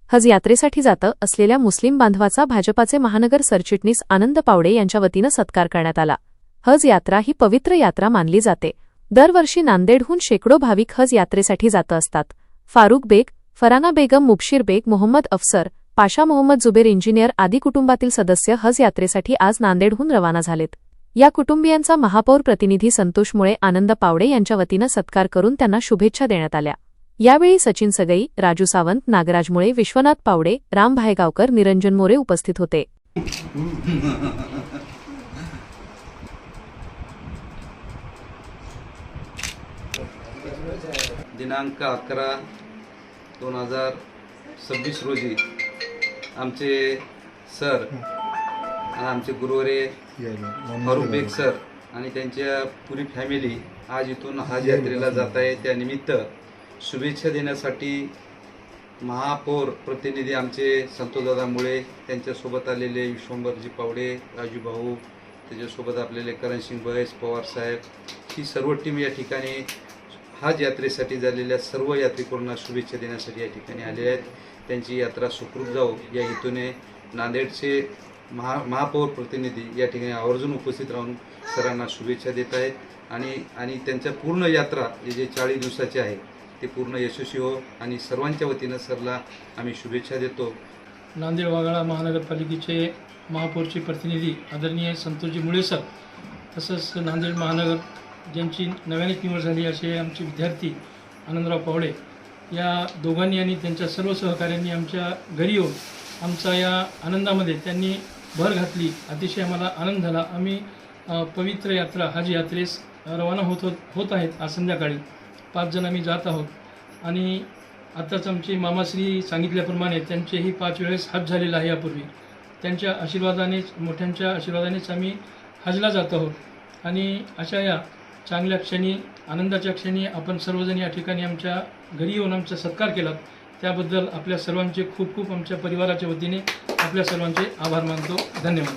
हज यात्रेसाठी जातं असलेल्या मुस्लिम बांधवाचा भाजपाचे महानगर सरचिटणीस आनंद पावडे यांच्या वतीनं सत्कार करण्यात आला। हज यात्रा ही पवित्र यात्रा मानली जाते। दरवर्षी नांदेडहून शेकडो भाविक हज यात्रेसाठी जात असतात। फारुख बेग, फराना बेगम, मुबशीर बेग, मोहम्मद अफसर, पाशा मोहम्मद जुबेर, इंजिनियर आदी कुटुंबातील सदस्य हज यात्रेसाठी आज नांदेडहून रवाना झालेत। या कुटुंबियांचा महापौर प्रतिनिधी संतोष मुळे, आनंद पावडे यांच्या वतीनं सत्कार करून त्यांना शुभेच्छा देण्यात आल्या। यावेळी सचिन सगई, राजू सावंत, नागराज मुळे, विश्वनाथ पावडे, राम भायगावकर, निरंजन मोरे उपस्थित होते। दिनांक 11/2026 रोजी आमचे सर, आमचे गुरुवरे फारुख बेग सर आणि त्यांच्या पुरी फॅमिली आज इथून हज यात्रेला जात आहे। त्यानिमित्त शुभेच्छा देण्यासाठी महापौर प्रतिनिधी आमचे संतोषदादा मुळे, त्यांच्यासोबत आलेले विश्वंभरजी पावडे, राजू भाऊ, त्याच्यासोबत आपलेले करणसिंग बैस, पवार साहेब, ही सर्व टीम या ठिकाणी हज यात्रेसाठी झालेल्या सर्व यात्रेकरूंना शुभेच्छा देण्यासाठी या ठिकाणी आले आहेत। त्यांची यात्रा सुखरूप जाओ या हेतूने नांदेडचे महापौर प्रतिनिधी या ठिकाणी आवर्जून उपस्थित राहून सरांना शुभेच्छा देत आहेत आणि त्यांच्या पूर्ण यात्रा जे 40 दिवसाची आहे ते पूर्ण यशस्वी हो आणि सर्वांच्या वतीनं सरला आम्ही शुभेच्छा देतो। नांदेड वाघाळा महानगरपालिकेचे महापौरचे प्रतिनिधी आदरणीय संतोषजी मुळे सर, तसंच नांदेड महानगर ज्यांची नव्यानेच निवड झाली असे आमचे विद्यार्थी आनंदराव पावडे, या दोघांनी आणि त्यांच्या सर्व सहकाऱ्यांनी आमच्या घरी येऊन आमचा या आनंदामध्ये त्यांनी भर घातली। अतिशय आम्हाला आनंद झाला। आम्ही पवित्र यात्रा हज यात्रेस रवाना होत आहेत। आज संध्याकाळी 5 जण आम्ही जात आहोत आणि आताच आमचे मामाश्री सांगितल्याप्रमाणे त्यांचेही 5 वेळेस हज झालेला आहे यापूर्वी। त्यांच्या आशीर्वादानेच, मोठ्यांच्या आशीर्वादानेच आम्ही हजला जात आहोत आणि अशा या चांगल्या क्षणी, आनंदाच्या क्षणी आपण सर्वजण या ठिकाणी आमच्या घरी येऊन आमचा सत्कार केला, त्याबद्दल आपल्या सर्वांचे खूप खूप आमच्या परिवाराच्या वतीने आपल्या सर्वांचे आभार मानतो। धन्यवाद।